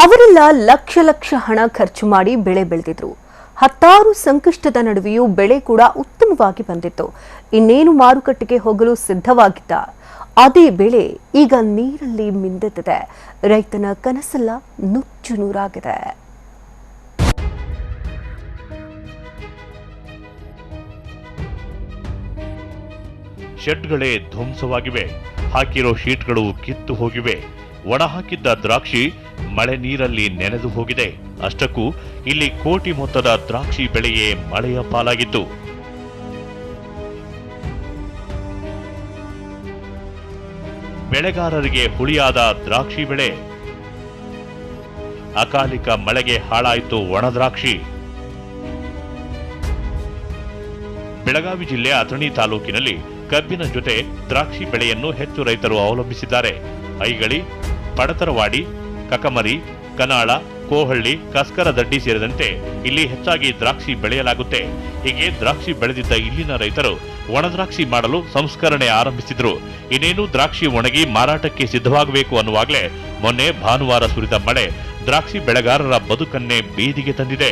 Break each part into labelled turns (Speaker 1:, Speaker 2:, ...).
Speaker 1: ಅವರೆಲ್ಲ ಲಕ್ಷ ಲಕ್ಷ ಹಣ ಖರ್ಚು ಮಾಡಿ ಬೆಳೆ ಬೆಳೆದಿದ್ರು. ಹತ್ತಾರು ಸಂಕಷ್ಟದ ನಡುವೆಯೂ ಬೆಳೆ ಕೂಡ ಉತ್ತಮವಾಗಿ ಬಂದಿತ್ತು. ಇನ್ನೇನು ಮಾರುಕಟ್ಟೆಗೆ ಹೋಗಲು ಸಿದ್ಧವಾಗಿದ್ದ ಅದೇ ಬೆಳೆ ಈಗ ನೀರಲ್ಲಿ ಮಿಂದೆತ್ತಿದೆ. ರೈತನ ಕನಸೆಲ್ಲ ನುಚ್ಚು ನೂರಾಗಿದೆ.
Speaker 2: ಶೆಡ್ಗಳೇ ಧ್ವಂಸವಾಗಿವೆ. ಹಾಕಿರೋ ಶೀಟ್ಗಳು ಕಿತ್ತು ಹೋಗಿವೆ. ಒಣ ಹಾಕಿದ್ದ ದ್ರಾಕ್ಷಿ ಮಳೆ ನೀರಲ್ಲಿ ನೆನೆದು ಹೋಗಿದೆ. ಅಷ್ಟಕ್ಕೂ ಇಲ್ಲಿ ಕೋಟಿ ಮೊತ್ತದ ದ್ರಾಕ್ಷಿ ಬೆಳೆಯೇ ಮಳೆಯ ಪಾಲಾಗಿತ್ತು. ಬೆಳೆಗಾರರಿಗೆ ಹುಳಿಯಾದ ದ್ರಾಕ್ಷಿ ಬೆಳೆ. ಅಕಾಲಿಕ ಮಳೆಗೆ ಹಾಳಾಯಿತು ಒಣ ದ್ರಾಕ್ಷಿ. ಬೆಳಗಾವಿ ಜಿಲ್ಲೆ ಅಥಣಿ ತಾಲೂಕಿನಲ್ಲಿ ಕಬ್ಬಿನ ಜೊತೆ ದ್ರಾಕ್ಷಿ ಬೆಳೆಯನ್ನು ಹೆಚ್ಚು ರೈತರು ಅವಲಂಬಿಸಿದ್ದಾರೆ. ಐಗಳಿ, ಪಡತರವಾಡಿ, ಕಕಮರಿ, ಕನಾಳ, ಕೋಹಳ್ಳಿ, ಕಸ್ಕರದಡ್ಡಿ ಸೇರಿದಂತೆ ಇಲ್ಲಿ ಹೆಚ್ಚಾಗಿ ದ್ರಾಕ್ಷಿ ಬೆಳೆಯಲಾಗುತ್ತೆ. ಹೀಗೆ ದ್ರಾಕ್ಷಿ ಬೆಳೆದಿದ್ದ ಇಲ್ಲಿನ ರೈತರು ಒಣ ದ್ರಾಕ್ಷಿ ಮಾಡಲು ಸಂಸ್ಕರಣೆ ಆರಂಭಿಸಿದ್ರು. ಇನ್ನೇನು ದ್ರಾಕ್ಷಿ ಒಣಗಿ ಮಾರಾಟಕ್ಕೆ ಸಿದ್ಧವಾಗಬೇಕು ಅನ್ನುವಾಗಲೇ ಮೊನ್ನೆ ಭಾನುವಾರ ಸುರಿದ ಮಳೆ ದ್ರಾಕ್ಷಿ ಬೆಳೆಗಾರರ ಬದುಕನ್ನೇ ಬೀದಿಗೆ ತಂದಿದೆ.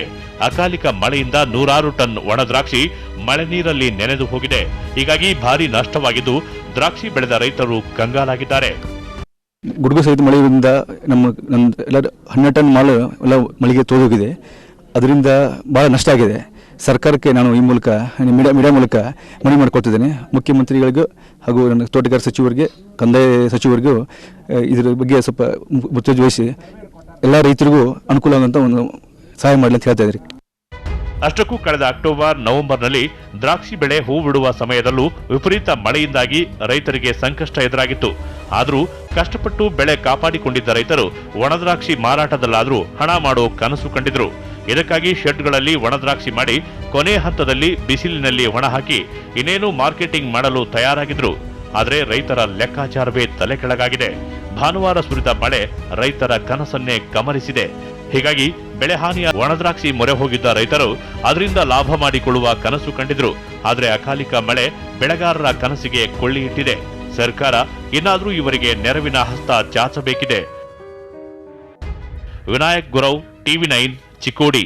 Speaker 2: ಅಕಾಲಿಕ ಮಳೆಯಿಂದ 100 ಟನ್ ಒಣ ದ್ರಾಕ್ಷಿ ಮಳೆ ನೀರಲ್ಲಿ ನೆನೆದು ಹೋಗಿದೆ. ಹೀಗಾಗಿ ಭಾರಿ ನಷ್ಟವಾಗಿದ್ದು ದ್ರಾಕ್ಷಿ ಬೆಳೆದ ರೈತರು ಕಂಗಾಲಾಗಿದ್ದಾರೆ.
Speaker 3: ಗುಡುಗು ಸಹಿತ ಮಳೆಯಿಂದ ಎಲ್ಲ 12 ಟನ್ ಮಾಲು ಎಲ್ಲ ಮಳೆಗೆ ತೋದೋಗಿದೆ. ಅದರಿಂದ ಭಾಳ ನಷ್ಟ ಆಗಿದೆ. ಸರ್ಕಾರಕ್ಕೆ ನಾನು ಈ ಮೂಲಕ ಮೀಡಿಯಾ ಮೂಲಕ ಮನವಿ ಮಾಡಿಕೊಳ್ತಿದ್ದೇನೆ. ಮುಖ್ಯಮಂತ್ರಿಗಳಿಗೂ ಹಾಗೂ ನನ್ನ ತೋಟಗಾರಿಕೆ ಸಚಿವರಿಗೆ, ಕಂದಾಯ ಸಚಿವರಿಗೂ ಇದರ ಬಗ್ಗೆ ಸ್ವಲ್ಪ ಮುತುವರ್ಜಿ ವಹಿಸಿ ಎಲ್ಲ ರೈತರಿಗೂ ಅನುಕೂಲ ಆಗುವಂಥ ಒಂದು ಸಹಾಯ ಮಾಡಲಿ ಅಂತ ಹೇಳ್ತಾ ಇದ್ದಾರೆ.
Speaker 2: ಅಷ್ಟಕ್ಕೂ ಕಳೆದ ಅಕ್ಟೋಬರ್, ನವೆಂಬರ್ನಲ್ಲಿ ದ್ರಾಕ್ಷಿ ಬೆಳೆ ಹೂ ಬಿಡುವ ಸಮಯದಲ್ಲೂ ವಿಪರೀತ ಮಳೆಯಿಂದಾಗಿ ರೈತರಿಗೆ ಸಂಕಷ್ಟ ಎದುರಾಗಿತ್ತು. ಆದರೂ ಕಷ್ಟಪಟ್ಟು ಬೆಳೆ ಕಾಪಾಡಿಕೊಂಡಿದ್ದ ರೈತರು ಒಣದ್ರಾಕ್ಷಿ ಮಾರಾಟದಲ್ಲಾದರೂ ಹಣ ಮಾಡೋ ಕನಸು ಕಂಡಿದ್ರು. ಇದಕ್ಕಾಗಿ ಶೆಡ್ಗಳಲ್ಲಿ ಒಣದ್ರಾಕ್ಷಿ ಮಾಡಿ ಕೊನೆ ಹಂತದಲ್ಲಿ ಬಿಸಿಲಿನಲ್ಲಿ ಒಣ ಹಾಕಿ ಇನ್ನೇನು ಮಾರ್ಕೆಟಿಂಗ್ ಮಾಡಲು ತಯಾರಾಗಿದ್ರು. ಆದರೆ ರೈತರ ಲೆಕ್ಕಾಚಾರವೇ ತಲೆ ಕೆಳಗಾಗಿದೆ. ಭಾನುವಾರ ಸುರಿದ ಮಳೆ ರೈತರ ಕನಸನ್ನೇ ಕಮರಿಸಿದೆ. ಹೀಗಾಗಿ ಬೆಳೆಹಾನಿಯ ಒಣದ್ರಾಕ್ಷಿ ಮೊರೆ ಹೋಗಿದ್ದ ರೈತರು ಅದರಿಂದ ಲಾಭ ಮಾಡಿಕೊಳ್ಳುವ ಕನಸು ಕಂಡಿದ್ರು. ಆದರೆ ಅಕಾಲಿಕ ಮಳೆ ಬೆಳೆಗಾರರ ಕನಸಿಗೆ ಕೊಳ್ಳಿ ಇಟ್ಟಿದೆ. ಸರ್ಕಾರ ಇನ್ನಾದರೂ ಇವರಿಗೆ ನೆರವಿನ ಹಸ್ತ ಚಾಚಬೇಕಿದೆ. ವಿನಾಯಕ್ ಗುರವ್, TV9, ಚಿಕ್ಕೋಡಿ.